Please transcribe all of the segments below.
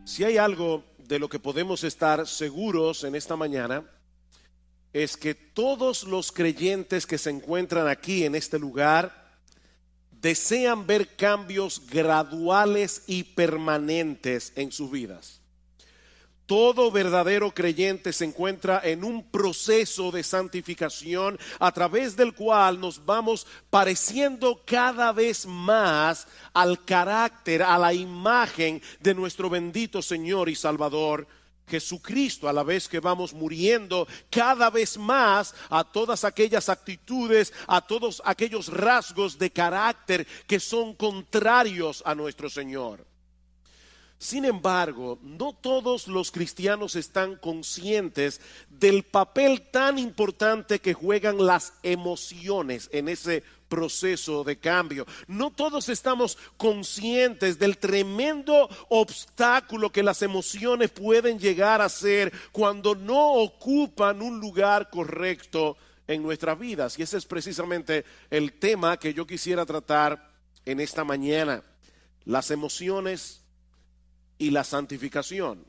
Si hay algo de lo que podemos estar seguros en esta mañana, es que todos los creyentes que se encuentran aquí en este lugar desean ver cambios graduales y permanentes en sus vidas. Todo verdadero creyente se encuentra en un proceso de santificación a través del cual nos vamos pareciendo cada vez más al carácter, a la imagen de nuestro bendito Señor y Salvador Jesucristo, a la vez que vamos muriendo cada vez más a todas aquellas actitudes, a todos aquellos rasgos de carácter que son contrarios a nuestro Señor. Sin embargo, no todos los cristianos están conscientes del papel tan importante que juegan las emociones en ese proceso de cambio. No todos estamos conscientes del tremendo obstáculo que las emociones pueden llegar a ser cuando no ocupan un lugar correcto en nuestras vidas. Y ese es precisamente el tema que yo quisiera tratar en esta mañana: las emociones y la santificación.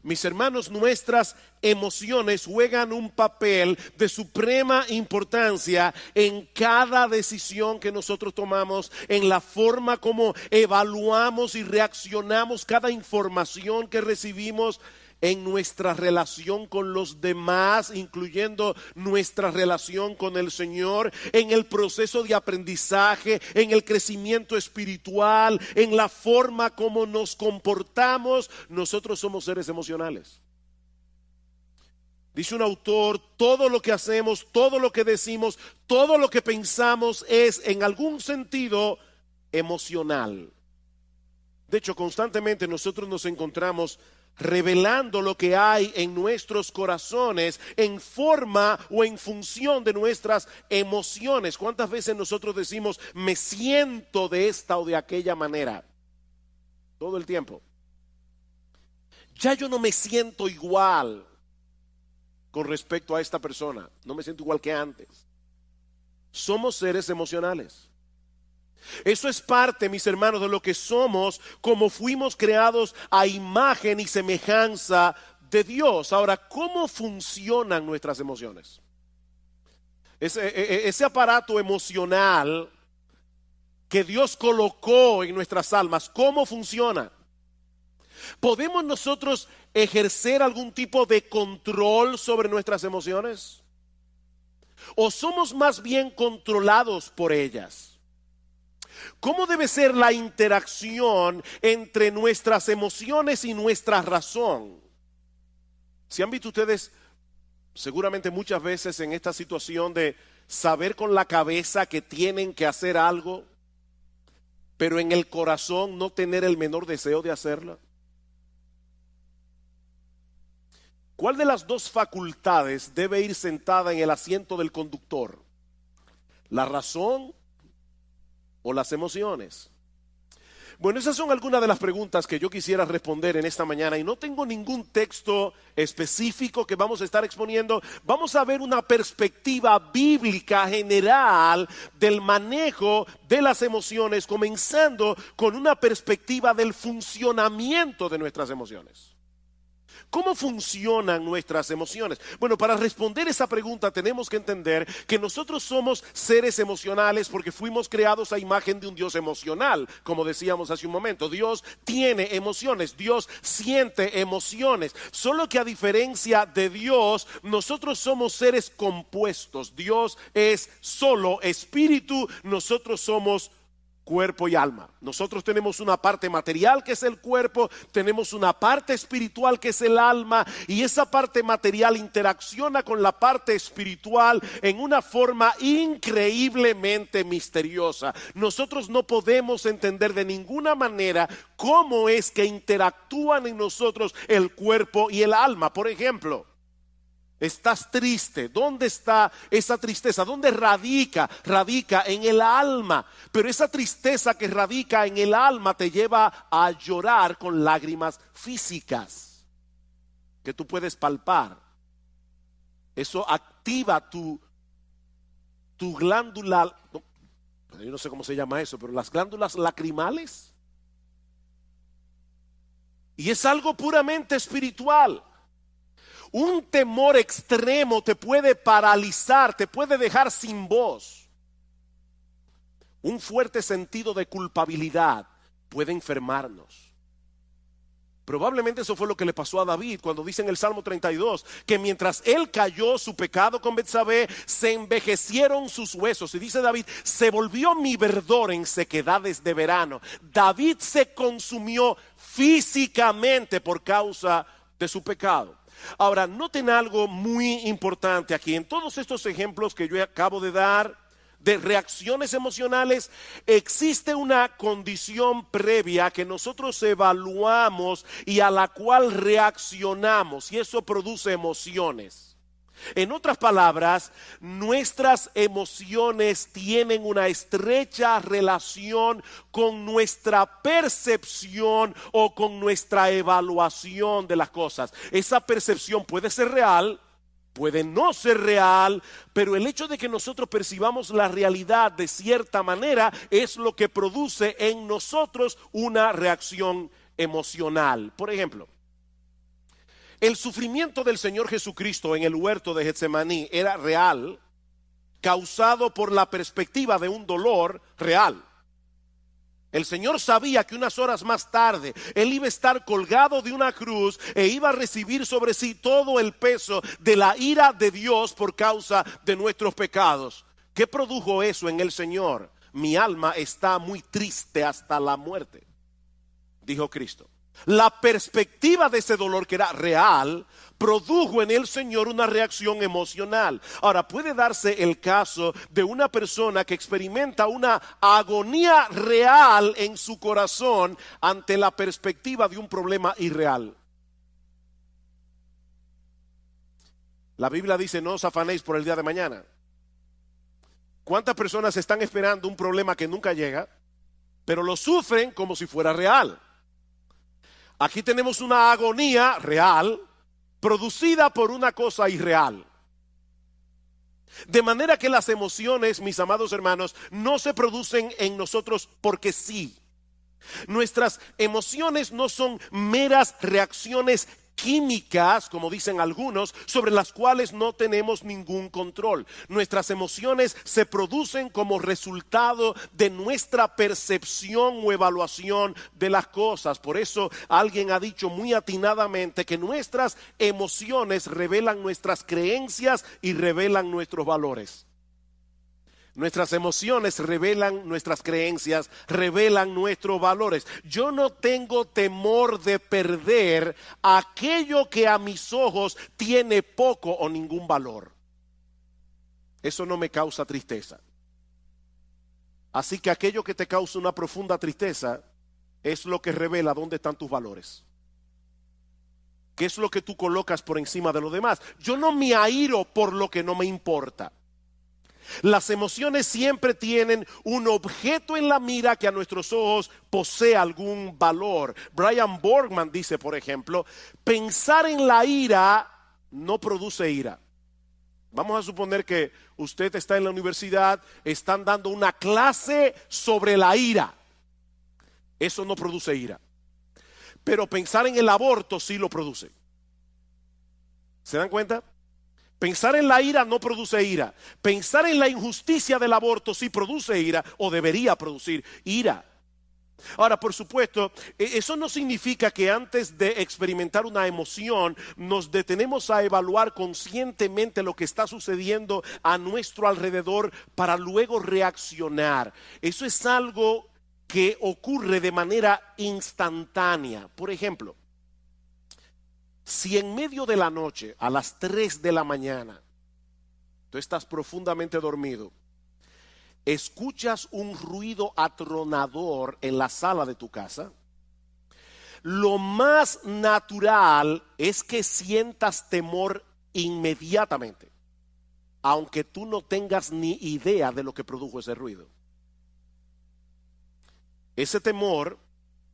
Mis hermanos, nuestras emociones juegan un papel de suprema importancia en cada decisión que nosotros tomamos, en la forma como evaluamos y reaccionamos cada información que recibimos, en nuestra relación con los demás, incluyendo nuestra relación con el Señor, en el proceso de aprendizaje, en el crecimiento espiritual, en la forma como nos comportamos. Nosotros somos seres emocionales. Dice un autor: todo lo que hacemos, todo lo que decimos, todo lo que pensamos es en algún sentido emocional. De hecho, constantemente nosotros nos encontramos revelando lo que hay en nuestros corazones en forma o en función de nuestras emociones. ¿Cuántas veces nosotros decimos me siento de esta o de aquella manera? Todo el tiempo. Ya yo no me siento igual con respecto a esta persona. No me siento igual que antes. Somos seres emocionales. Eso es parte, mis hermanos, de lo que somos, como fuimos creados a imagen y semejanza de Dios. Ahora, ¿cómo funcionan nuestras emociones? Ese aparato emocional que Dios colocó en nuestras almas, ¿cómo funciona? ¿Podemos nosotros ejercer algún tipo de control sobre nuestras emociones? ¿O somos más bien controlados por ellas? ¿Cómo debe ser la interacción entre nuestras emociones y nuestra razón? Si han visto ustedes seguramente muchas veces en esta situación de saber con la cabeza que tienen que hacer algo, pero en el corazón no tener el menor deseo de hacerlo. ¿Cuál de las dos facultades debe ir sentada en el asiento del conductor? ¿La razón o las emociones? Bueno, esas son algunas de las preguntas que yo quisiera responder en esta mañana, y no tengo ningún texto específico que vamos a estar exponiendo. Vamos a ver una perspectiva bíblica general del manejo de las emociones, comenzando con una perspectiva del funcionamiento de nuestras emociones. ¿Cómo funcionan nuestras emociones? Bueno, para responder esa pregunta tenemos que entender que nosotros somos seres emocionales porque fuimos creados a imagen de un Dios emocional. Como decíamos hace un momento, Dios tiene emociones, Dios siente emociones. Solo que a diferencia de Dios, nosotros somos seres compuestos. Dios es solo espíritu, nosotros somos cuerpo y alma. Nosotros tenemos una parte material que es el cuerpo, tenemos una parte espiritual que es el alma, y esa parte material interacciona con la parte espiritual en una forma increíblemente misteriosa. Nosotros no podemos entender de ninguna manera cómo es que interactúan en nosotros el cuerpo y el alma. Por ejemplo, estás triste. ¿Dónde está esa tristeza? ¿Dónde radica? Radica en el alma. Pero esa tristeza que radica en el alma te lleva a llorar con lágrimas físicas que tú puedes palpar. Eso activa tu glándula, yo no sé cómo se llama eso, pero las glándulas lacrimales. Y es algo puramente espiritual. Un temor extremo te puede paralizar, te puede dejar sin voz. Un fuerte sentido de culpabilidad puede enfermarnos. Probablemente eso fue lo que le pasó a David cuando dice en el Salmo 32 que mientras él cayó su pecado con Betsabé, se envejecieron sus huesos. Y dice David, se volvió mi verdor en sequedades de verano. David se consumió físicamente por causa de su pecado. Ahora, noten algo muy importante aquí. En todos estos ejemplos que yo acabo de dar, de reacciones emocionales, existe una condición previa que nosotros evaluamos y a la cual reaccionamos, y eso produce emociones. En otras palabras, nuestras emociones tienen una estrecha relación con nuestra percepción o con nuestra evaluación de las cosas. Esa percepción puede ser real, puede no ser real, pero el hecho de que nosotros percibamos la realidad de cierta manera es lo que produce en nosotros una reacción emocional. Por ejemplo, el sufrimiento del Señor Jesucristo en el huerto de Getsemaní era real, causado por la perspectiva de un dolor real. El Señor sabía que unas horas más tarde Él iba a estar colgado de una cruz e iba a recibir sobre sí todo el peso de la ira de Dios por causa de nuestros pecados. ¿Qué produjo eso en el Señor? Mi alma está muy triste hasta la muerte, dijo Cristo. La perspectiva de ese dolor, que era real, produjo en el Señor una reacción emocional. Ahora, puede darse el caso de una persona que experimenta una agonía real en su corazón ante la perspectiva de un problema irreal. La Biblia dice, no os afanéis por el día de mañana. ¿Cuántas personas están esperando un problema que nunca llega, pero lo sufren como si fuera real? Aquí tenemos una agonía real producida por una cosa irreal. De manera que las emociones, mis amados hermanos, no se producen en nosotros porque sí. Nuestras emociones no son meras reacciones químicas, como dicen algunos, sobre las cuales no tenemos ningún control. Nuestras emociones se producen como resultado de nuestra percepción o evaluación de las cosas. Por eso alguien ha dicho muy atinadamente que nuestras emociones revelan nuestras creencias y revelan nuestros valores. Nuestras emociones revelan nuestras creencias, revelan nuestros valores. Yo no tengo temor de perder aquello que a mis ojos tiene poco o ningún valor. Eso no me causa tristeza. Así que aquello que te causa una profunda tristeza es lo que revela dónde están tus valores. ¿Qué es lo que tú colocas por encima de lo demás? Yo no me airo por lo que no me importa. Las emociones siempre tienen un objeto en la mira que a nuestros ojos posee algún valor. Brian Borgman dice, por ejemplo, pensar en la ira no produce ira. Vamos a suponer que usted está en la universidad, están dando una clase sobre la ira. Eso no produce ira. Pero pensar en el aborto sí lo produce. ¿Se dan cuenta? Pensar en la ira no produce ira. Pensar en la injusticia del aborto sí produce ira, o debería producir ira. Ahora, por supuesto, eso no significa que antes de experimentar una emoción nos detenemos a evaluar conscientemente lo que está sucediendo a nuestro alrededor para luego reaccionar. Eso es algo que ocurre de manera instantánea. Por ejemplo, si en medio de la noche, a las 3 de la mañana, tú estás profundamente dormido, escuchas un ruido atronador en la sala de tu casa, lo más natural es que sientas temor inmediatamente, aunque tú no tengas ni idea de lo que produjo ese ruido. Ese temor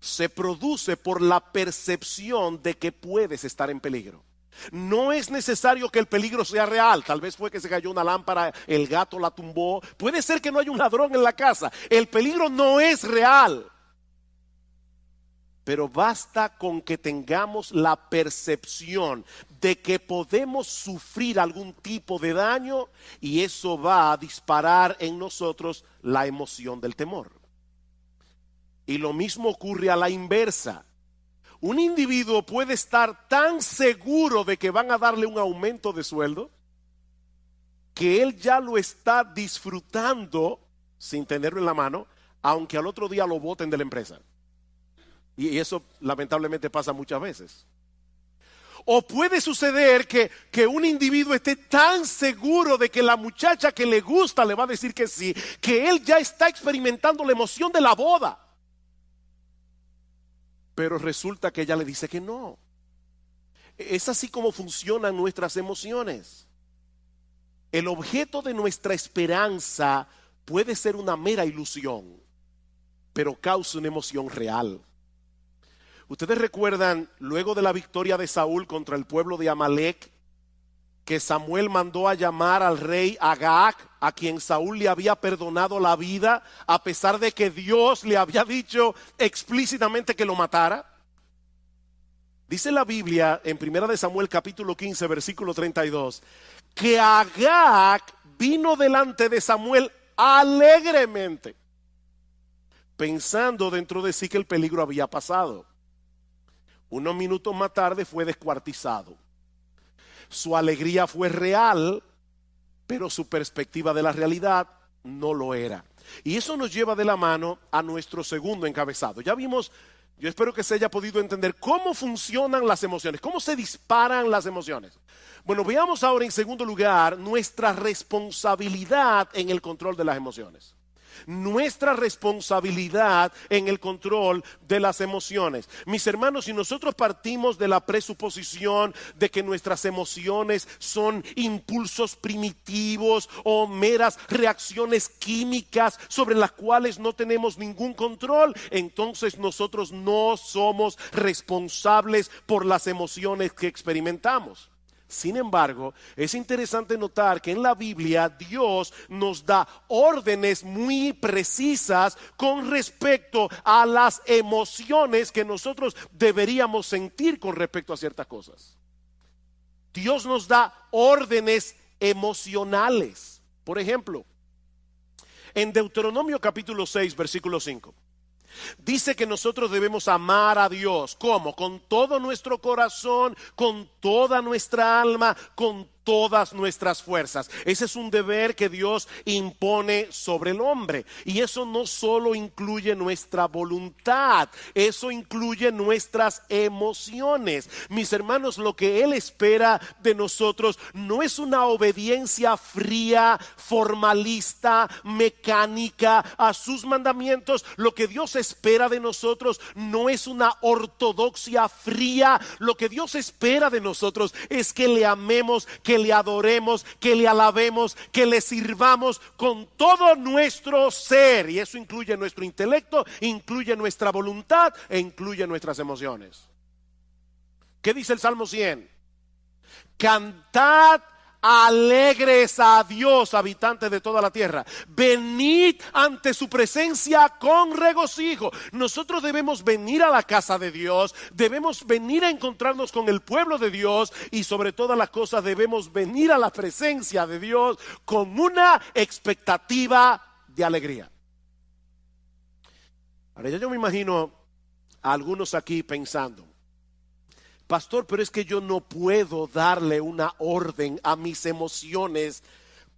se produce por la percepción de que puedes estar en peligro. No es necesario que el peligro sea real. Tal vez fue que se cayó una lámpara, el gato la tumbó. Puede ser que no haya un ladrón en la casa. El peligro no es real. Pero basta con que tengamos la percepción de que podemos sufrir algún tipo de daño y eso va a disparar en nosotros la emoción del temor. Y lo mismo ocurre a la inversa. Un individuo puede estar tan seguro de que van a darle un aumento de sueldo que él ya lo está disfrutando sin tenerlo en la mano, aunque al otro día lo boten de la empresa. Y eso lamentablemente pasa muchas veces. O puede suceder que un individuo esté tan seguro de que la muchacha que le gusta le va a decir que sí, que él ya está experimentando la emoción de la boda. Pero resulta que ella le dice que no. Es así como funcionan nuestras emociones. El objeto de nuestra esperanza puede ser una mera ilusión, pero causa una emoción real. Ustedes recuerdan, luego de la victoria de Saúl contra el pueblo de Amalek, que Samuel mandó a llamar al rey Agag, a quien Saúl le había perdonado la vida, a pesar de que Dios le había dicho explícitamente que lo matara. Dice la Biblia en 1 Samuel capítulo 15, versículo 32, que Agag vino delante de Samuel alegremente, pensando dentro de sí que el peligro había pasado. Unos minutos más tarde fue descuartizado. Su alegría fue real, pero su perspectiva de la realidad no lo era. Y eso nos lleva de la mano a nuestro segundo encabezado. Ya vimos, yo espero que se haya podido entender cómo funcionan las emociones, cómo se disparan las emociones. Bueno, veamos ahora en segundo lugar nuestra responsabilidad en el control de las emociones. Nuestra responsabilidad en el control de las emociones. Mis hermanos, si nosotros partimos de la presuposición de que nuestras emociones son impulsos primitivos o meras reacciones químicas sobre las cuales no tenemos ningún control, entonces nosotros no somos responsables por las emociones que experimentamos. Sin embargo, es interesante notar que en la Biblia Dios nos da órdenes muy precisas con respecto a las emociones que nosotros deberíamos sentir con respecto a ciertas cosas. Dios nos da órdenes emocionales. Por ejemplo, en Deuteronomio capítulo 6, versículo 5. Dice que nosotros debemos amar a Dios. ¿Cómo? Con todo nuestro corazón, con toda nuestra alma, con todas nuestras fuerzas. Ese es un deber que Dios impone sobre el hombre. Y eso no solo incluye nuestra voluntad, eso incluye nuestras emociones. Mis hermanos, lo que Él espera de nosotros no es una obediencia fría, formalista, mecánica a sus mandamientos. Lo que Dios espera de nosotros no es una ortodoxia fría. Lo que Dios espera de nosotros es que le amemos, que le adoremos, que le alabemos, que le sirvamos con todo nuestro ser. Y eso incluye nuestro intelecto, incluye nuestra voluntad e incluye nuestras emociones. ¿Qué dice el Salmo 100? Cantad alegres a Dios, habitantes de toda la tierra. Venid ante su presencia con regocijo. Nosotros debemos venir a la casa de Dios, debemos venir a encontrarnos con el pueblo de Dios y sobre todas las cosas debemos venir a la presencia de Dios con una expectativa de alegría. Ahora yo me imagino a algunos aquí pensando: pastor, pero es que yo no puedo darle una orden a mis emociones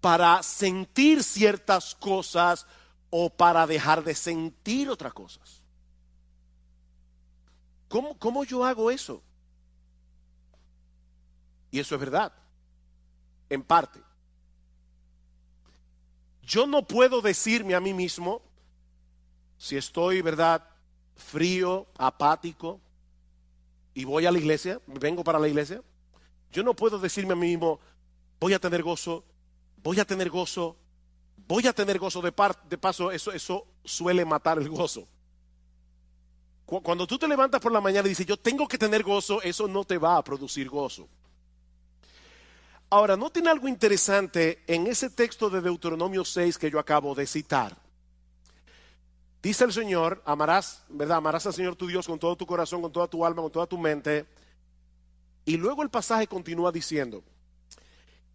para sentir ciertas cosas o para dejar de sentir otras cosas. ¿Cómo yo hago eso? Y eso es verdad, en parte. Yo no puedo decirme a mí mismo, si estoy, ¿verdad?, frío, apático, y voy a la iglesia, vengo para la iglesia, yo no puedo decirme a mí mismo: voy a tener gozo, voy a tener gozo, voy a tener gozo. De paso, eso suele matar el gozo. Cuando tú te levantas por la mañana y dices yo tengo que tener gozo, eso no te va a producir gozo. Ahora, noten algo interesante en ese texto de Deuteronomio 6 que yo acabo de citar. Dice el Señor, amarás, ¿verdad? Amarás al Señor tu Dios con todo tu corazón, con toda tu alma, con toda tu mente. Y luego el pasaje continúa diciendo,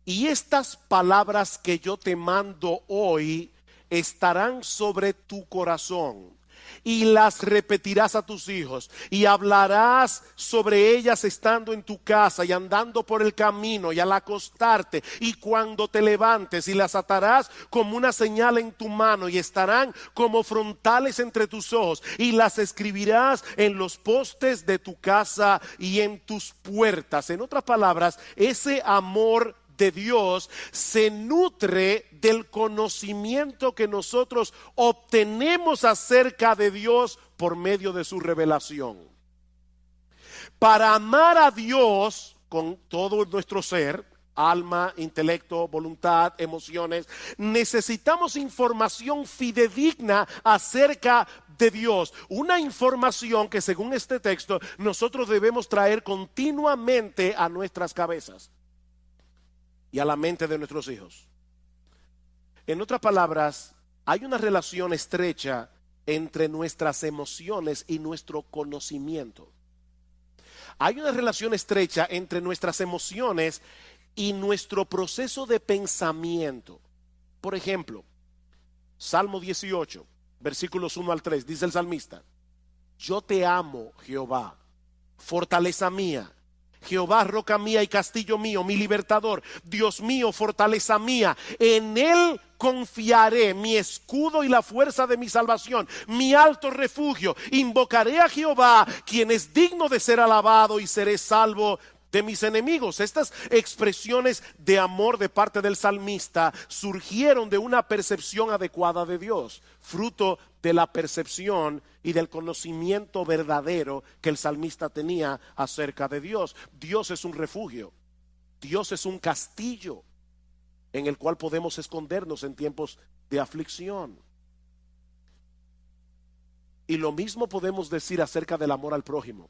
y estas palabras que yo te mando hoy estarán sobre tu corazón, y las repetirás a tus hijos, y hablarás sobre ellas estando en tu casa y andando por el camino y al acostarte y cuando te levantes, y las atarás como una señal en tu mano y estarán como frontales entre tus ojos, y las escribirás en los postes de tu casa y en tus puertas. En otras palabras, ese amor de Dios se nutre del conocimiento que nosotros obtenemos acerca de Dios por medio de su revelación. Para amar a Dios con todo nuestro ser, alma, intelecto, voluntad, emociones, necesitamos información fidedigna acerca de Dios. Una información que, según este texto, nosotros debemos traer continuamente a nuestras cabezas y a la mente de nuestros hijos. En otras palabras, hay una relación estrecha entre nuestras emociones y nuestro conocimiento. Hay una relación estrecha entre nuestras emociones y nuestro proceso de pensamiento. Por ejemplo, Salmo 18, versículos 1 al 3, dice el salmista: yo te amo, Jehová, fortaleza mía. Jehová, roca mía y castillo mío, mi libertador, Dios mío, fortaleza mía, en él confiaré, mi escudo y la fuerza de mi salvación, mi alto refugio. Invocaré a Jehová, quien es digno de ser alabado, y seré salvo de mis enemigos. Estas expresiones de amor de parte del salmista surgieron de una percepción adecuada de Dios, fruto de la percepción y del conocimiento verdadero que el salmista tenía acerca de Dios. Dios es un refugio, Dios es un castillo en el cual podemos escondernos en tiempos de aflicción. Y lo mismo podemos decir acerca del amor al prójimo.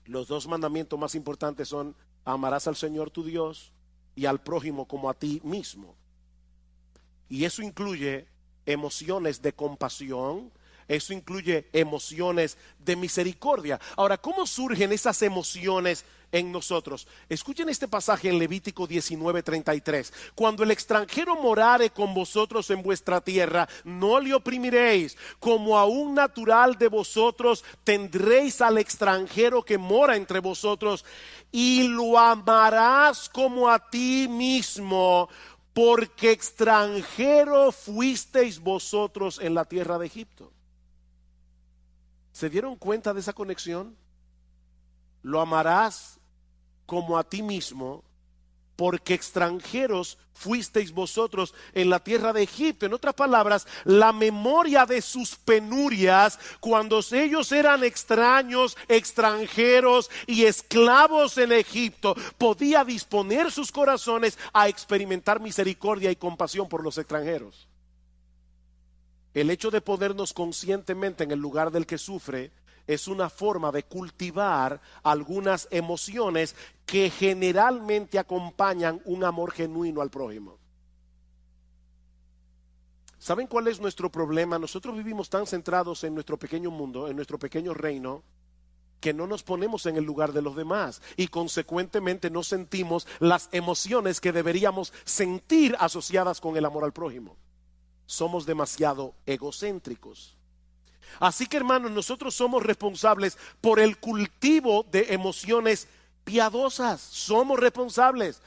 Los dos mandamientos más importantes son: amarás al Señor tu Dios y al prójimo como a ti mismo. Y eso incluye emociones de compasión, eso incluye emociones de misericordia. Ahora, ¿cómo surgen esas emociones en nosotros? Escuchen este pasaje en Levítico 19:33. Cuando el extranjero morare con vosotros en vuestra tierra, no le oprimiréis. Como a un natural de vosotros tendréis al extranjero que mora entre vosotros, y lo amarás como a ti mismo, porque extranjero fuisteis vosotros en la tierra de Egipto. ¿Se dieron cuenta de esa conexión? Lo amarás como a ti mismo, porque extranjeros fuisteis vosotros en la tierra de Egipto. En otras palabras, la memoria de sus penurias, cuando ellos eran extraños, extranjeros y esclavos en Egipto, podía disponer sus corazones a experimentar misericordia y compasión por los extranjeros. El hecho de ponernos conscientemente en el lugar del que sufre es una forma de cultivar algunas emociones que generalmente acompañan un amor genuino al prójimo. ¿Saben cuál es nuestro problema? Nosotros vivimos tan centrados en nuestro pequeño mundo, en nuestro pequeño reino, que no nos ponemos en el lugar de los demás y consecuentemente no sentimos las emociones que deberíamos sentir asociadas con el amor al prójimo. Somos demasiado egocéntricos. Así que, hermanos, nosotros somos responsables por el cultivo de emociones piadosas. Somos responsables.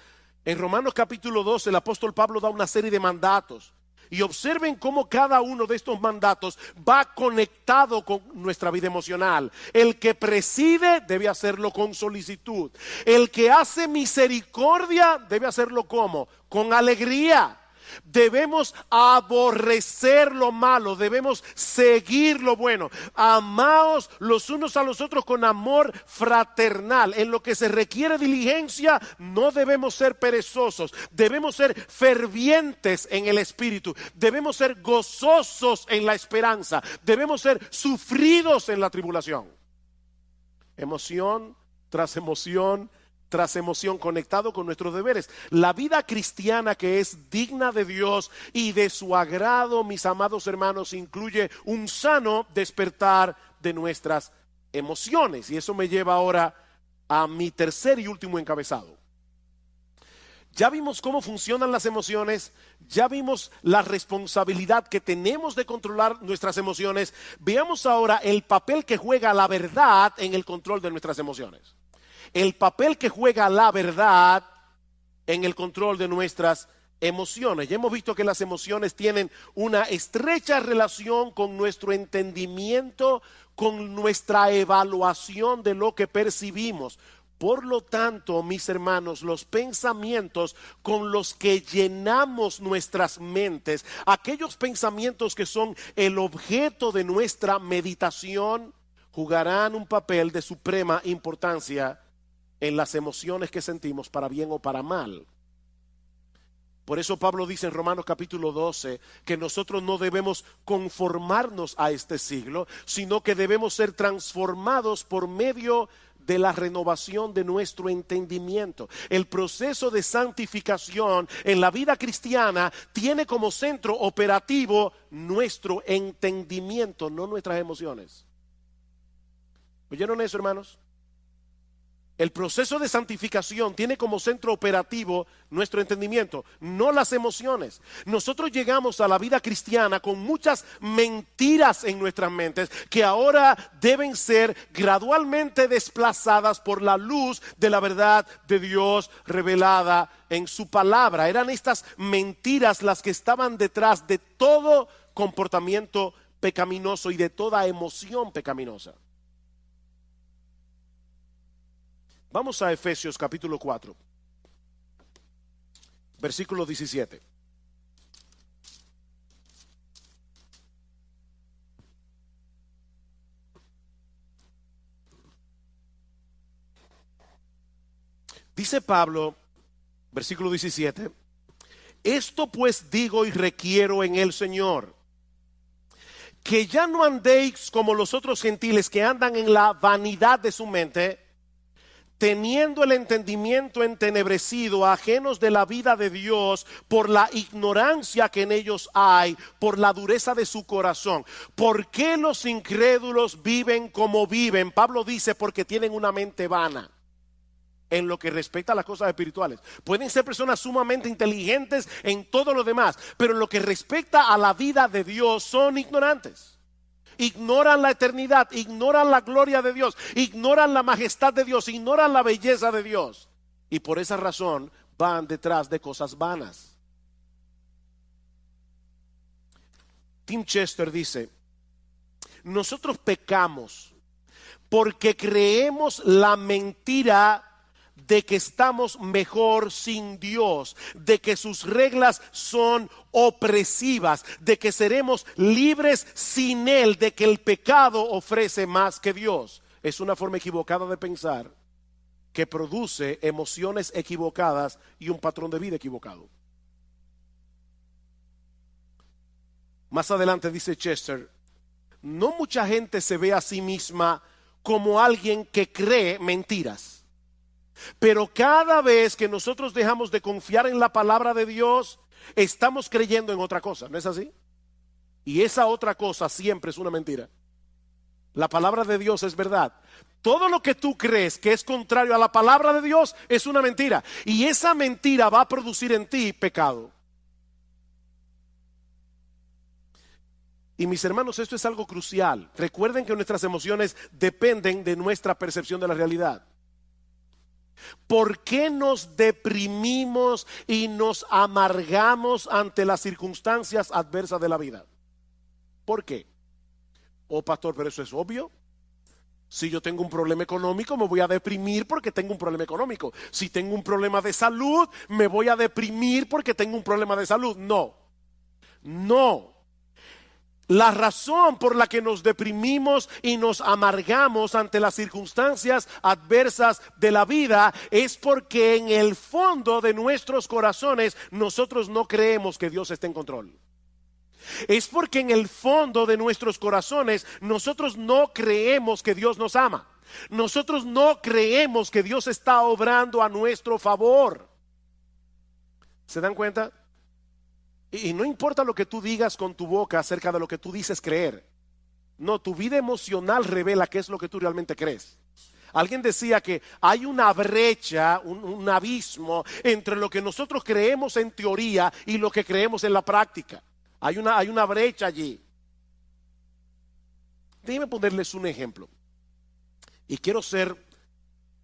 En Romanos capítulo 12 el apóstol Pablo da una serie de mandatos. Y observen cómo cada uno de estos mandatos va conectado con nuestra vida emocional. El que preside debe hacerlo con solicitud. El que hace misericordia debe hacerlo ¿cómo? Con alegría. Debemos aborrecer lo malo, debemos seguir lo bueno. Amaos los unos a los otros con amor fraternal. En lo que se requiere diligencia, no debemos ser perezosos. Debemos ser fervientes en el espíritu. Debemos ser gozosos en la esperanza. Debemos ser sufridos en la tribulación. Emoción tras emoción tras emoción, conectado con nuestros deberes. La vida cristiana que es digna de Dios y de su agrado, mis amados hermanos, incluye un sano despertar de nuestras emociones. Y eso me lleva ahora a mi tercer y último encabezado. Ya vimos cómo funcionan las emociones, ya vimos la responsabilidad que tenemos de controlar nuestras emociones. Veamos ahora el papel que juega la verdad en el control de nuestras emociones. El papel que juega la verdad en el control de nuestras emociones. Ya hemos visto que las emociones tienen una estrecha relación con nuestro entendimiento, con nuestra evaluación de lo que percibimos. Por lo tanto, mis hermanos, los pensamientos con los que llenamos nuestras mentes, aquellos pensamientos que son el objeto de nuestra meditación, jugarán un papel de suprema importancia en las emociones que sentimos, para bien o para mal. Por eso Pablo dice en Romanos capítulo 12 que nosotros no debemos conformarnos a este siglo, sino que debemos ser transformados por medio de la renovación de nuestro entendimiento. El proceso de santificación en la vida cristiana tiene como centro operativo nuestro entendimiento, no nuestras emociones. ¿Oyeron eso, hermanos? El proceso de santificación tiene como centro operativo nuestro entendimiento, no las emociones. Nosotros llegamos a la vida cristiana con muchas mentiras en nuestras mentes que ahora deben ser gradualmente desplazadas por la luz de la verdad de Dios revelada en su palabra. Eran estas mentiras las que estaban detrás de todo comportamiento pecaminoso y de toda emoción pecaminosa. Vamos a Efesios capítulo 4, versículo 17. Dice Pablo, versículo 17, esto pues digo y requiero en el Señor, que ya no andéis como los otros gentiles que andan en la vanidad de su mente, teniendo el entendimiento entenebrecido, ajenos de la vida de Dios, por la ignorancia que en ellos hay, por la dureza de su corazón. ¿Por qué los incrédulos viven como viven? Pablo dice, porque tienen una mente vana en lo que respecta a las cosas espirituales. Pueden ser personas sumamente inteligentes en todo lo demás, pero en lo que respecta a la vida de Dios son ignorantes. Ignoran la eternidad, ignoran la gloria de Dios, ignoran la majestad de Dios, ignoran la belleza de Dios. Y por esa razón van detrás de cosas vanas. Tim Chester dice, nosotros pecamos porque creemos la mentira de que estamos mejor sin Dios, de que sus reglas son opresivas, de que seremos libres sin Él, de que el pecado ofrece más que Dios. Es una forma equivocada de pensar que produce emociones equivocadas y un patrón de vida equivocado. Más adelante dice Chester, no mucha gente se ve a sí misma como alguien que cree mentiras. Pero cada vez que nosotros dejamos de confiar en la palabra de Dios, estamos creyendo en otra cosa, ¿no es así? Y esa otra cosa siempre es una mentira. La palabra de Dios es verdad. Todo lo que tú crees que es contrario a la palabra de Dios es una mentira. Y esa mentira va a producir en ti pecado. Y mis hermanos, esto es algo crucial. Recuerden que nuestras emociones dependen de nuestra percepción de la realidad. ¿Por qué nos deprimimos y nos amargamos ante las circunstancias adversas de la vida? ¿Por qué? Oh, pastor, pero eso es obvio. Si yo tengo un problema económico, me voy a deprimir porque tengo un problema económico. Si tengo un problema de salud, me voy a deprimir porque tengo un problema de salud. No. La razón por la que nos deprimimos y nos amargamos ante las circunstancias adversas de la vida es porque en el fondo de nuestros corazones nosotros no creemos que Dios esté en control. Es porque en el fondo de nuestros corazones nosotros no creemos que Dios nos ama. Nosotros no creemos que Dios está obrando a nuestro favor. ¿Se dan cuenta? Y no importa lo que tú digas con tu boca acerca de lo que tú dices creer. No, tu vida emocional revela qué es lo que tú realmente crees. Alguien decía que hay una brecha, un abismo entre lo que nosotros creemos en teoría y lo que creemos en la práctica. Hay una brecha allí. Déjenme ponerles un ejemplo. Y quiero ser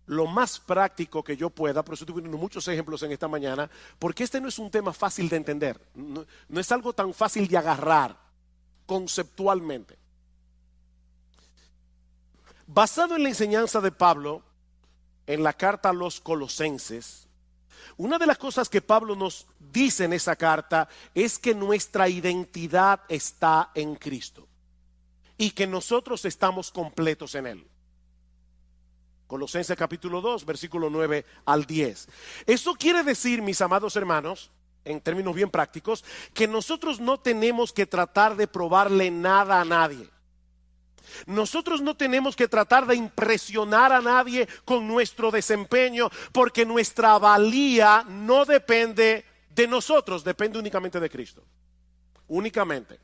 lo más práctico que yo pueda, por eso estoy poniendo muchos ejemplos en esta mañana, porque este no es un tema fácil de entender. No es algo tan fácil de agarrar conceptualmente. Basado en la enseñanza de Pablo en la carta a los Colosenses, una de las cosas que Pablo nos dice en esa carta es que nuestra identidad está en Cristo y que nosotros estamos completos en Él. Colosenses capítulo 2, versículo 9 al 10. Eso quiere decir, mis amados hermanos, en términos bien prácticos, que nosotros no tenemos que tratar de probarle nada a nadie. Nosotros no tenemos que tratar de impresionar a nadie con nuestro desempeño, porque nuestra valía no depende de nosotros, depende únicamente de Cristo. Únicamente.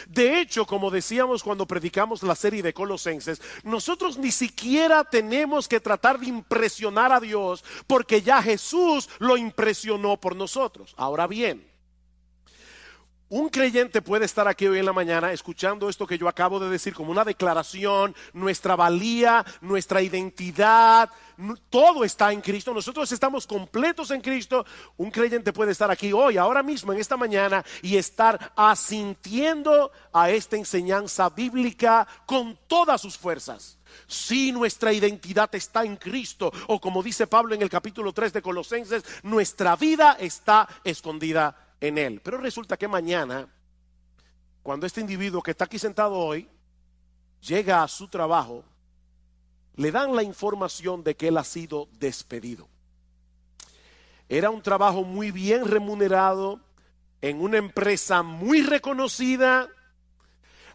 De hecho, como decíamos cuando predicamos la serie de Colosenses, nosotros ni siquiera tenemos que tratar de impresionar a Dios, porque ya Jesús lo impresionó por nosotros. Ahora bien, un creyente puede estar aquí hoy en la mañana escuchando esto que yo acabo de decir como una declaración, nuestra valía, nuestra identidad, todo está en Cristo, nosotros estamos completos en Cristo. Un creyente puede estar aquí hoy, ahora mismo, en esta mañana, y estar asintiendo a esta enseñanza bíblica con todas sus fuerzas. Si nuestra identidad está en Cristo, o como dice Pablo en el capítulo 3 de Colosenses, nuestra vida está escondida en Él. Pero resulta que mañana, cuando este individuo que está aquí sentado hoy llega a su trabajo, le dan la información de que él ha sido despedido. Era un trabajo muy bien remunerado en una empresa muy reconocida.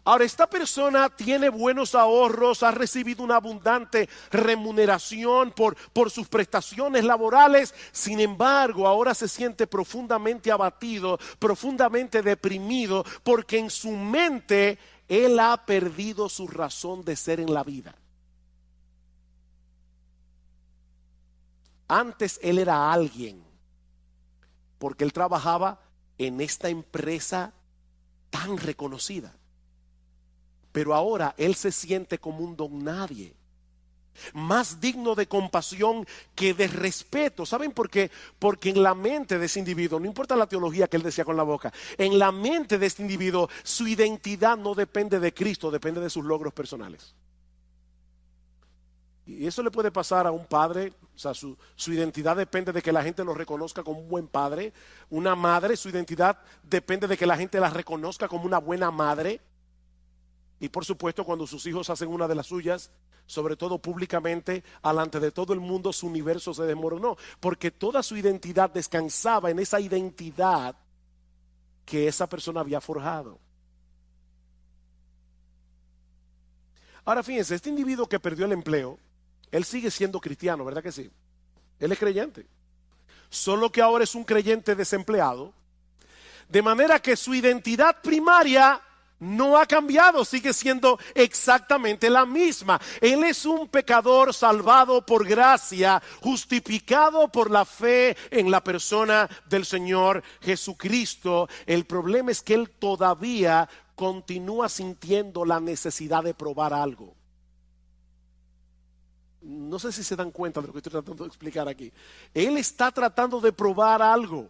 Ahora, esta persona tiene buenos ahorros, ha recibido una abundante remuneración por sus prestaciones laborales. Sin embargo, ahora se siente profundamente abatido, profundamente deprimido, porque en su mente él ha perdido su razón de ser en la vida. Antes él era alguien, porque él trabajaba en esta empresa tan reconocida. Pero ahora él se siente como un don nadie, más digno de compasión que de respeto. ¿Saben por qué? Porque en la mente de ese individuo, no importa la teología que él decía con la boca, en la mente de este individuo su identidad no depende de Cristo, depende de sus logros personales. Y eso le puede pasar a un padre. O sea, su identidad depende de que la gente lo reconozca como un buen padre. Una madre, su identidad depende de que la gente la reconozca como una buena madre. Y por supuesto, cuando sus hijos hacen una de las suyas, sobre todo públicamente, delante de todo el mundo, su universo se desmoronó, porque toda su identidad descansaba en esa identidad que esa persona había forjado. Ahora fíjense, este individuo que perdió el empleo, él sigue siendo cristiano, ¿verdad que sí? Él es creyente, solo que ahora es un creyente desempleado, de manera que su identidad primaria no ha cambiado, sigue siendo exactamente la misma. Él es un pecador salvado por gracia, justificado por la fe en la persona del Señor Jesucristo. El problema es que él todavía continúa sintiendo la necesidad de probar algo. No sé si se dan cuenta de lo que estoy tratando de explicar aquí. Él está tratando de probar algo,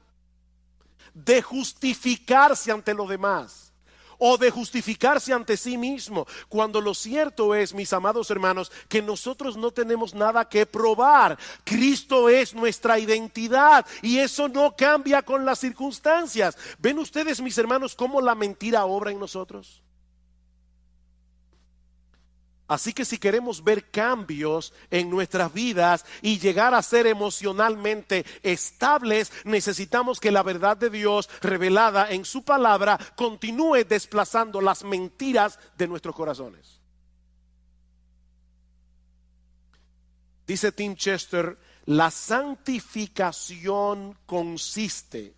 de justificarse ante los demás, o de justificarse ante sí mismo, cuando lo cierto es, mis amados hermanos, que nosotros no tenemos nada que probar. Cristo es nuestra identidad y eso no cambia con las circunstancias. ¿Ven ustedes, mis hermanos, cómo la mentira obra en nosotros? Así que si queremos ver cambios en nuestras vidas y llegar a ser emocionalmente estables, necesitamos que la verdad de Dios revelada en su palabra continúe desplazando las mentiras de nuestros corazones. Dice Tim Chester, la santificación consiste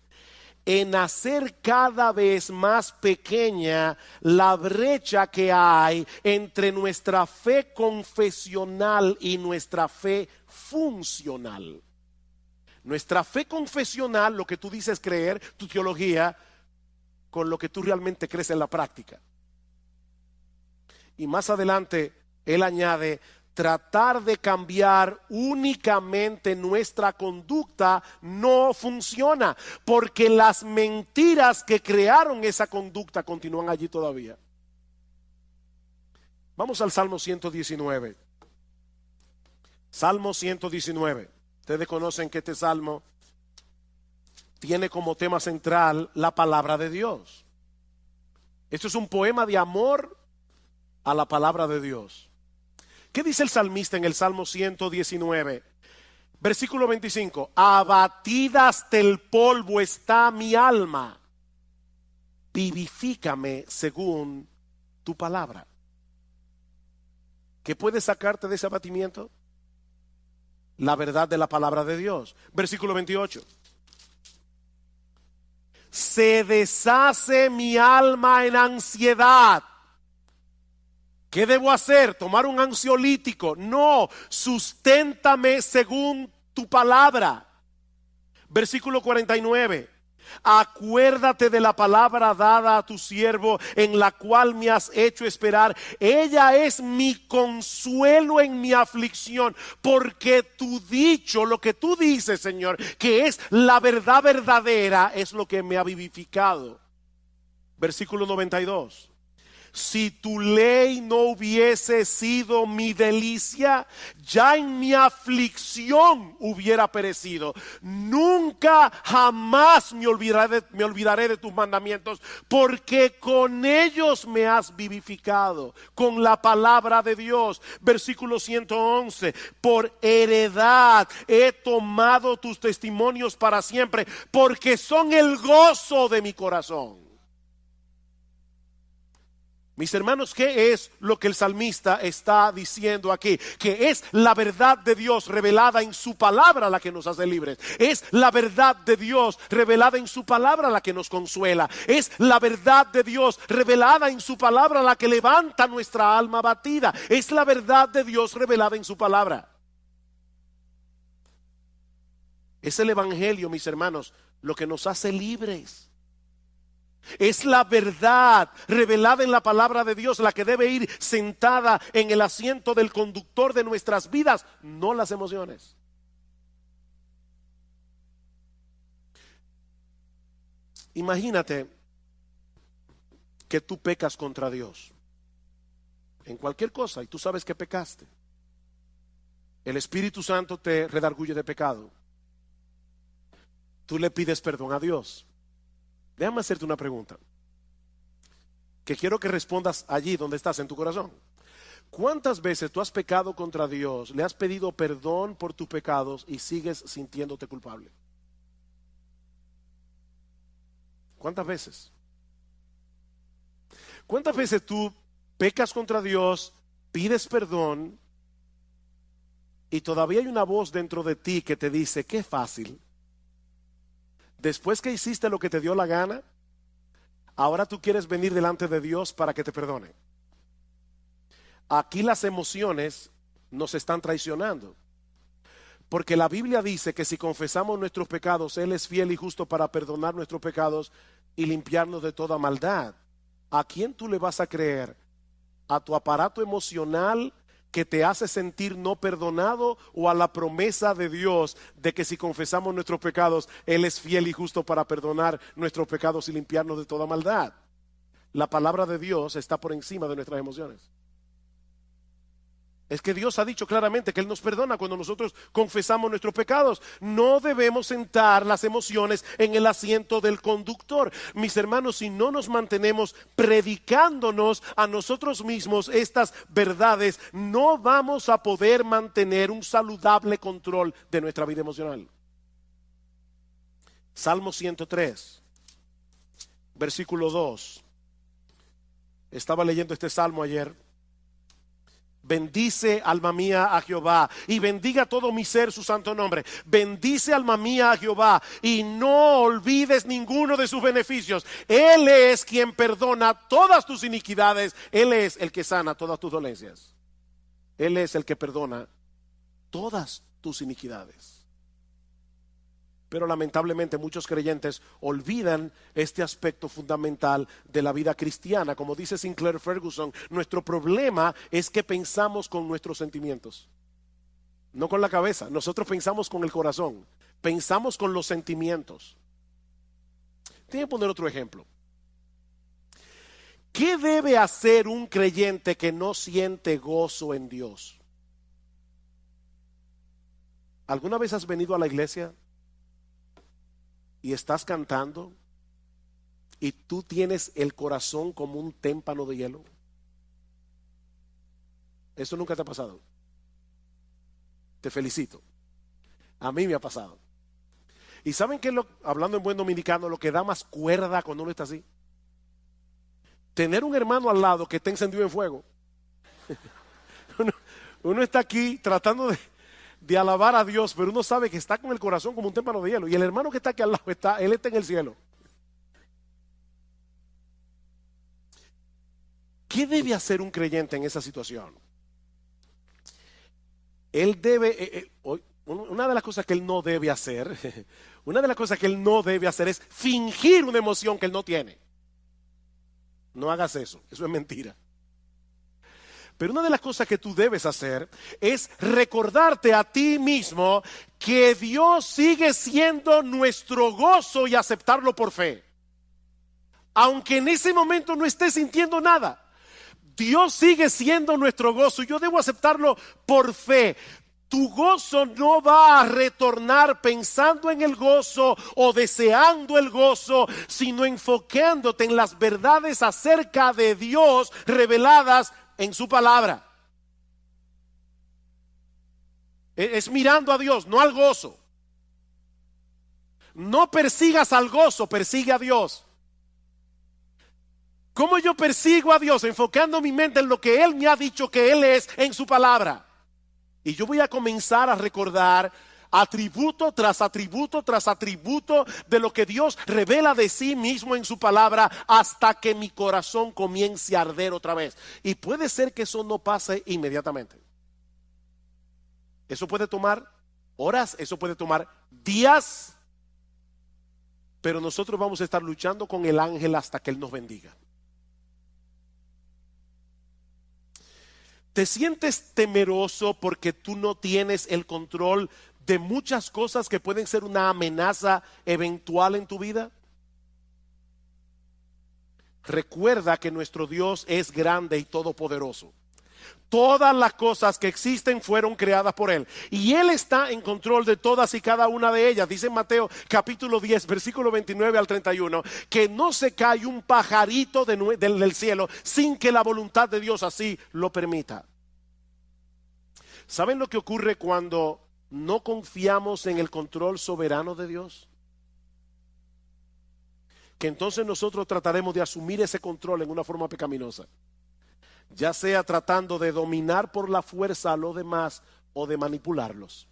en hacer cada vez más pequeña la brecha que hay entre nuestra fe confesional y nuestra fe funcional. Nuestra fe confesional, lo que tú dices creer, tu teología, con lo que tú realmente crees en la práctica. Y más adelante, él añade, tratar de cambiar únicamente nuestra conducta no funciona, porque las mentiras que crearon esa conducta continúan allí todavía. Vamos al Salmo 119. Salmo 119. Ustedes conocen que este salmo tiene como tema central la palabra de Dios. Esto es un poema de amor a la palabra de Dios. ¿Qué dice el salmista en el Salmo 119? Versículo 25. Abatida hasta el polvo está mi alma. Vivifícame según tu palabra. ¿Qué puede sacarte de ese abatimiento? La verdad de la palabra de Dios. Versículo 28. Se deshace mi alma en ansiedad. ¿Qué debo hacer? ¿Tomar un ansiolítico? No, susténtame según tu palabra. Versículo 49. Acuérdate de la palabra dada a tu siervo, en la cual me has hecho esperar. Ella es mi consuelo en mi aflicción, porque tu dicho, lo que tú dices, Señor, que es la verdad verdadera, es lo que me ha vivificado. Versículo 92. Si tu ley no hubiese sido mi delicia, ya en mi aflicción hubiera perecido. Nunca jamás me olvidaré de tus mandamientos, porque con ellos me has vivificado, con la palabra de Dios. Versículo 111. Por heredad he tomado tus testimonios para siempre, porque son el gozo de mi corazón. Mis hermanos, ¿qué es lo que el salmista está diciendo aquí? Que es la verdad de Dios revelada en su palabra la que nos hace libres. Es la verdad de Dios revelada en su palabra la que nos consuela. Es la verdad de Dios revelada en su palabra la que levanta nuestra alma abatida. Es la verdad de Dios revelada en su palabra. Es el evangelio, mis hermanos, lo que nos hace libres. Es la verdad revelada en la palabra de Dios la que debe ir sentada en el asiento del conductor de nuestras vidas, no las emociones. Imagínate que tú pecas contra Dios en cualquier cosa y tú sabes que pecaste. El Espíritu Santo te redarguye de pecado. Tú le pides perdón a Dios. Déjame hacerte una pregunta que quiero que respondas allí donde estás en tu corazón. ¿Cuántas veces tú has pecado contra Dios, le has pedido perdón por tus pecados y sigues sintiéndote culpable? ¿Cuántas veces? ¿Cuántas veces tú pecas contra Dios, pides perdón y todavía hay una voz dentro de ti que te dice, qué fácil? Después que hiciste lo que te dio la gana, ahora tú quieres venir delante de Dios para que te perdone. Aquí las emociones nos están traicionando. Porque la Biblia dice que si confesamos nuestros pecados, Él es fiel y justo para perdonar nuestros pecados y limpiarnos de toda maldad. ¿A quién tú le vas a creer? ¿A tu aparato emocional que te hace sentir no perdonado o a la promesa de Dios de que si confesamos nuestros pecados, Él es fiel y justo para perdonar nuestros pecados y limpiarnos de toda maldad? La palabra de Dios está por encima de nuestras emociones. Es que Dios ha dicho claramente que Él nos perdona cuando nosotros confesamos nuestros pecados. No debemos sentar las emociones en el asiento del conductor. Mis hermanos, si no nos mantenemos predicándonos a nosotros mismos estas verdades, no vamos a poder mantener un saludable control de nuestra vida emocional. Salmo 103, versículo 2. Estaba leyendo este salmo ayer. bendice alma mía a Jehová y bendiga todo mi ser su santo nombre. Bendice alma mía a Jehová y no olvides ninguno de sus beneficios. Él es quien perdona todas tus iniquidades. Él es el que sana todas tus dolencias. Él es el que perdona todas tus iniquidades. Pero lamentablemente muchos creyentes olvidan este aspecto fundamental de la vida cristiana. Como dice Sinclair Ferguson, nuestro problema es que pensamos con nuestros sentimientos, no con la cabeza. Nosotros pensamos con el corazón, pensamos con los sentimientos. Tengo que poner otro ejemplo. ¿Qué debe hacer un creyente que no siente gozo en Dios? ¿Alguna vez has venido a la iglesia y estás cantando y tú tienes el corazón como un témpano de hielo? Eso nunca te ha pasado. Te felicito. A mí me ha pasado. ¿Y saben qué es hablando en buen dominicano, lo que da más cuerda cuando uno está así? Tener un hermano al lado que está encendido en fuego. Uno está aquí tratando de alabar a Dios, pero uno sabe que está con el corazón como un témpano de hielo. Y el hermano que está aquí al lado, él está en el cielo. ¿Qué debe hacer un creyente en esa situación? Él debe, una de las cosas que él no debe hacer, es fingir una emoción que él no tiene. No hagas eso es mentira. Pero una de las cosas que tú debes hacer es recordarte a ti mismo que Dios sigue siendo nuestro gozo y aceptarlo por fe. Aunque en ese momento no estés sintiendo nada, Dios sigue siendo nuestro gozo y yo debo aceptarlo por fe. Tu gozo no va a retornar pensando en el gozo o deseando el gozo, sino enfocándote en las verdades acerca de Dios reveladas en su palabra. Es mirando a Dios, no al gozo. No persigas al gozo, persigue a Dios. ¿Cómo yo persigo a Dios? Enfocando mi mente en lo que Él me ha dicho que Él es en su palabra. Y yo voy a comenzar a recordar atributo tras atributo tras atributo de lo que Dios revela de sí mismo en su palabra hasta que mi corazón comience a arder otra vez. Y puede ser que eso no pase inmediatamente. Eso puede tomar horas, eso puede tomar días, pero nosotros vamos a estar luchando con el ángel hasta que Él nos bendiga. ¿Te sientes temeroso porque tú no tienes el control de muchas cosas que pueden ser una amenaza eventual en tu vida? Recuerda que nuestro Dios es grande y todopoderoso. Todas las cosas que existen fueron creadas por Él y Él está en control de todas y cada una de ellas. Dice en Mateo capítulo 10 versículo 29 al 31 que no se cae un pajarito del cielo sin que la voluntad de Dios así lo permita. ¿Saben lo que ocurre cuando no confiamos en el control soberano de Dios? Que entonces nosotros trataremos de asumir ese control en una forma pecaminosa, ya sea tratando de dominar por la fuerza a los demás o de manipularlos.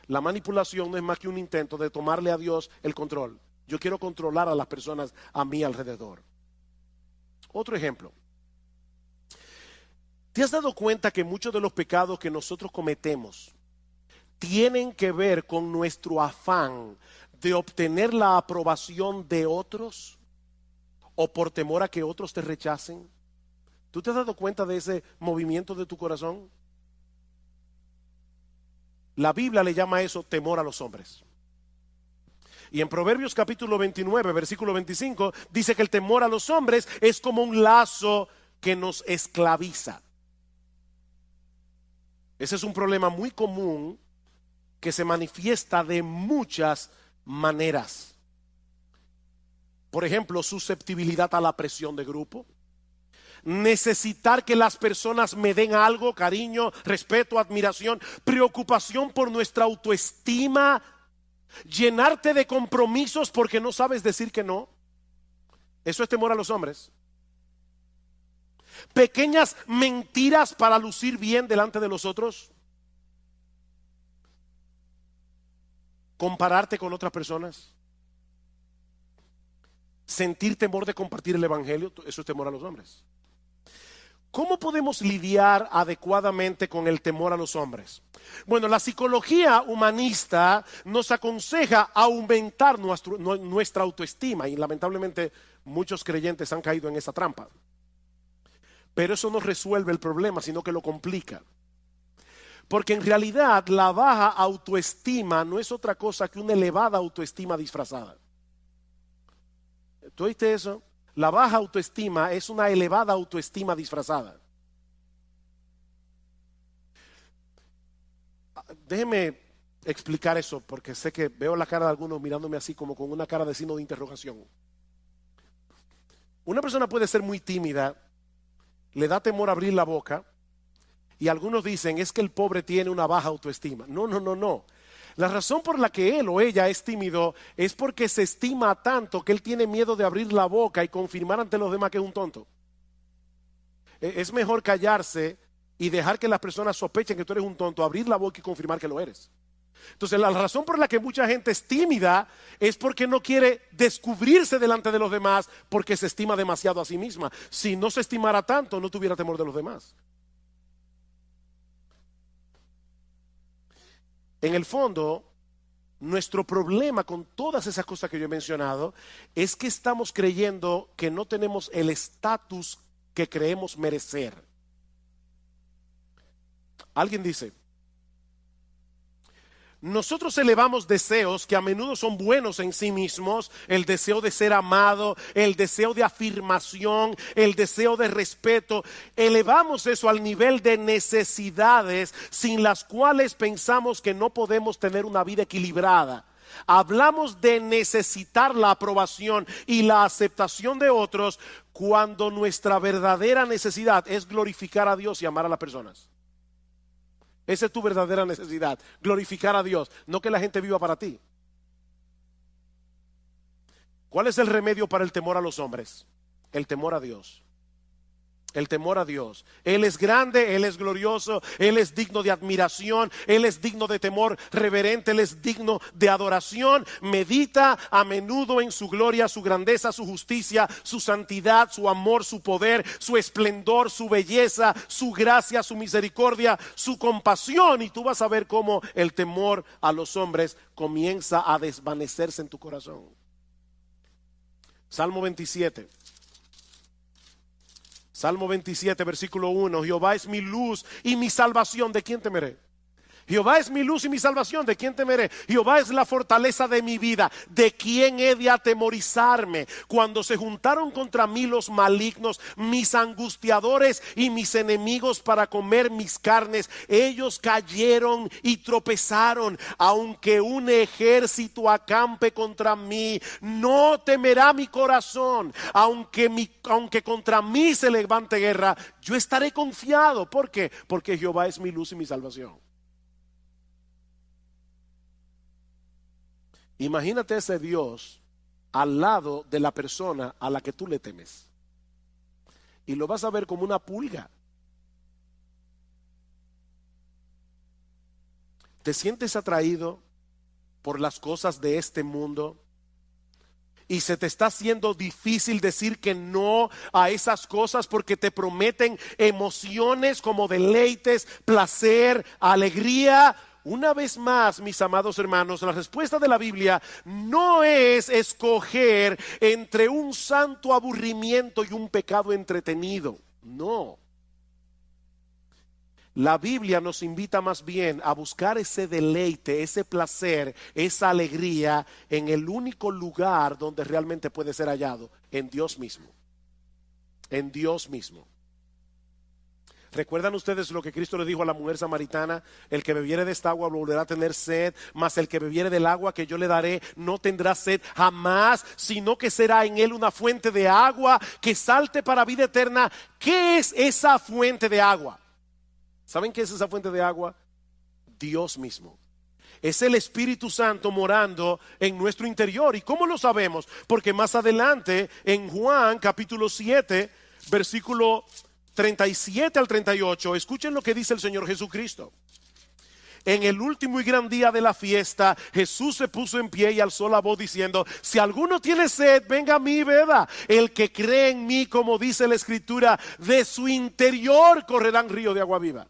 La manipulación no es más que un intento de tomarle a Dios el control. Yo quiero controlar a las personas a mi alrededor. Otro ejemplo. ¿Te has dado cuenta que muchos de los pecados que nosotros cometemos tienen que ver con nuestro afán de obtener la aprobación de otros o por temor a que otros te rechacen? ¿Tú te has dado cuenta de ese movimiento de tu corazón? La Biblia le llama a eso temor a los hombres. Y en Proverbios capítulo 29, versículo 25, dice que el temor a los hombres es como un lazo que nos esclaviza. Ese es un problema muy común que se manifiesta de muchas maneras. Por ejemplo, susceptibilidad a la presión de grupo. Necesitar que las personas me den algo, cariño, respeto, admiración, preocupación por nuestra autoestima, llenarte de compromisos porque no sabes decir que no. Eso es temor a los hombres. pequeñas mentiras para lucir bien delante de los otros, compararte con otras personas, sentir temor de compartir el evangelio. Eso es temor a los hombres. ¿Cómo podemos lidiar adecuadamente con el temor a los hombres? Bueno, la psicología humanista nos aconseja aumentar nuestra autoestima, y lamentablemente muchos creyentes han caído en esa trampa. Pero eso no resuelve el problema, sino que lo complica. Porque en realidad la baja autoestima no es otra cosa que una elevada autoestima disfrazada. ¿Tú oíste eso? La baja autoestima es una elevada autoestima disfrazada. Déjeme explicar eso, porque sé que veo la cara de algunos mirándome así como con una cara de signo de interrogación. Una persona puede ser muy tímida, le da temor abrir la boca, y algunos dicen es que el pobre tiene una baja autoestima. No. La razón por la que él o ella es tímido es porque se estima tanto que él tiene miedo de abrir la boca y confirmar ante los demás que es un tonto. Es mejor callarse y dejar que las personas sospechen que tú eres un tonto, abrir la boca y confirmar que lo eres. Entonces la razón por la que mucha gente es tímida es porque no quiere descubrirse delante de los demás, porque se estima demasiado a sí misma. Si no se estimara tanto, no tuviera temor de los demás. En el fondo, nuestro problema con todas esas cosas que yo he mencionado es que estamos creyendo que no tenemos el estatus que creemos merecer. Alguien dice, nosotros elevamos deseos que a menudo son buenos en sí mismos: el deseo de ser amado, el deseo de afirmación, el deseo de respeto. Elevamos eso al nivel de necesidades sin las cuales pensamos que no podemos tener una vida equilibrada. Hablamos de necesitar la aprobación y la aceptación de otros cuando nuestra verdadera necesidad es glorificar a Dios y amar a las personas. Esa es tu verdadera necesidad, glorificar a Dios, no que la gente viva para ti. ¿Cuál es el remedio para el temor a los hombres? El temor a Dios. El temor a Dios. Él es grande, Él es glorioso, Él es digno de admiración, Él es digno de temor reverente, Él es digno de adoración. Medita a menudo en su gloria, su grandeza, su justicia, su santidad, su amor, su poder, su esplendor, su belleza, su gracia, su misericordia, su compasión, y tú vas a ver cómo el temor a los hombres comienza a desvanecerse en tu corazón. Salmo 27. Salmo 27, versículo 1. Jehová es mi luz y mi salvación, ¿de quién temeré? Jehová es mi luz y mi salvación, ¿de quién temeré? Jehová es la fortaleza de mi vida, ¿de quién he de atemorizarme? Cuando se juntaron contra mí los malignos, mis angustiadores y mis enemigos para comer mis carnes, ellos cayeron y tropezaron. Aunque un ejército acampe contra mí, no temerá mi corazón. Aunque contra mí se levante guerra, yo estaré confiado. ¿Por qué? Porque Jehová es mi luz y mi salvación. Imagínate ese Dios al lado de la persona a la que tú le temes, y lo vas a ver como una pulga. ¿Te sientes atraído por las cosas de este mundo? Y se te está haciendo difícil decir que no a esas cosas porque te prometen emociones como deleites, placer, alegría. Una vez más, mis amados hermanos, la respuesta de la Biblia no es escoger entre un santo aburrimiento y un pecado entretenido. No. La Biblia nos invita más bien a buscar ese deleite, ese placer, esa alegría en el único lugar donde realmente puede ser hallado: en Dios mismo. En Dios mismo. ¿Recuerdan ustedes lo que Cristo le dijo a la mujer samaritana? El que bebiere de esta agua volverá a tener sed, mas el que bebiere del agua que yo le daré no tendrá sed jamás, sino que será en él una fuente de agua que salte para vida eterna. ¿Qué es esa fuente de agua? ¿Saben qué es esa fuente de agua? Dios mismo. Es el Espíritu Santo morando en nuestro interior. ¿Y cómo lo sabemos? Porque más adelante en Juan capítulo 7, versículo 37 al 38, escuchen lo que dice el Señor Jesucristo. En el último y gran día de la fiesta, Jesús se puso en pie y alzó la voz diciendo: si alguno tiene sed, venga a mí y beba. El que cree en mí, como dice la Escritura, de su interior correrán ríos de agua viva.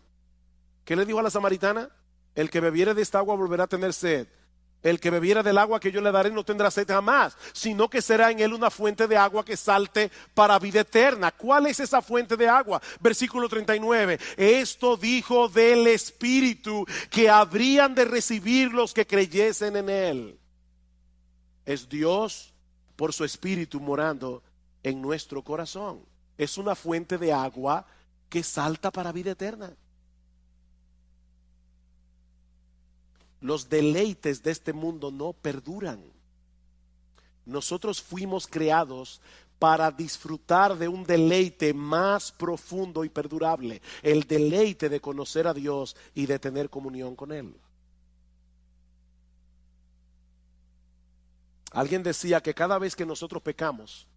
¿Qué le dijo a la samaritana? El que bebiere de esta agua volverá a tener sed. El que bebiera del agua que yo le daré no tendrá sed jamás, sino que será en él una fuente de agua que salte para vida eterna. ¿Cuál es esa fuente de agua? Versículo 39. Esto dijo del Espíritu que habrían de recibir los que creyesen en él. Es Dios por su Espíritu morando en nuestro corazón. Es una fuente de agua que salta para vida eterna. Los deleites de este mundo no perduran. Nosotros fuimos creados para disfrutar de un deleite más profundo y perdurable, el deleite de conocer a Dios y de tener comunión con Él. Alguien decía que cada vez que nosotros pecamos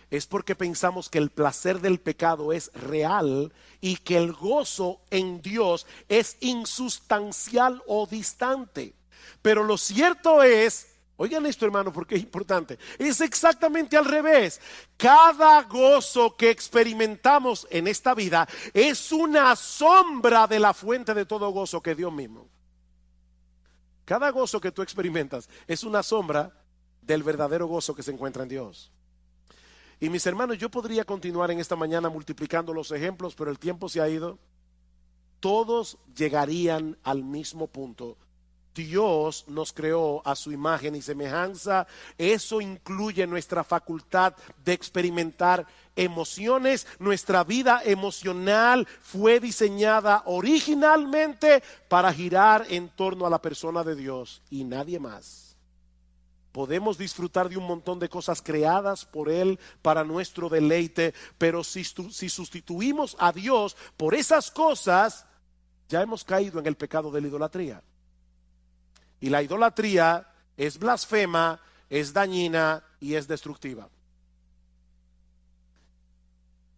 es porque pensamos que el placer del pecado es real y que el gozo en Dios es insustancial o distante. Pero lo cierto es, oigan esto, hermano, porque es importante, es exactamente al revés. Cada gozo que experimentamos en esta vida es una sombra de la fuente de todo gozo, que es Dios mismo. Cada gozo que tú experimentas es una sombra del verdadero gozo que se encuentra en Dios. Y mis hermanos, yo podría continuar en esta mañana multiplicando los ejemplos, pero el tiempo se ha ido. Todos llegarían al mismo punto. Dios nos creó a su imagen y semejanza. Eso incluye nuestra facultad de experimentar emociones. Nuestra vida emocional fue diseñada originalmente para girar en torno a la persona de Dios y nadie más. Podemos disfrutar de un montón de cosas creadas por Él para nuestro deleite, pero si sustituimos a Dios por esas cosas, ya hemos caído en el pecado de la idolatría. Y la idolatría es blasfema, es dañina y es destructiva.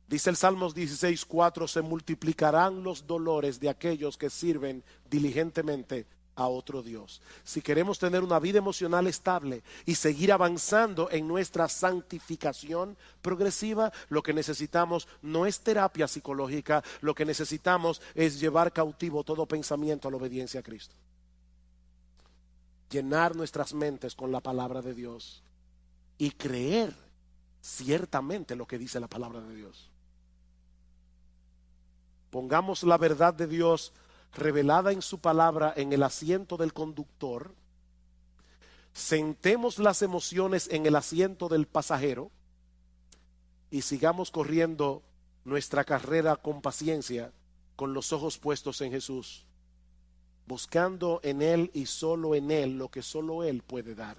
Dice el Salmos 16:4: se multiplicarán los dolores de aquellos que sirven diligentemente a otro Dios. Si queremos tener una vida emocional estable y seguir avanzando en nuestra santificación progresiva, lo que necesitamos no es terapia psicológica, lo que necesitamos es llevar cautivo todo pensamiento a la obediencia a Cristo. Llenar nuestras mentes con la palabra de Dios y creer ciertamente lo que dice la palabra de Dios. Pongamos la verdad de Dios revelada en su palabra en el asiento del conductor. Sentemos las emociones en el asiento del pasajero y sigamos corriendo nuestra carrera con paciencia, con los ojos puestos en Jesús, buscando en Él y solo en Él lo que solo Él puede dar.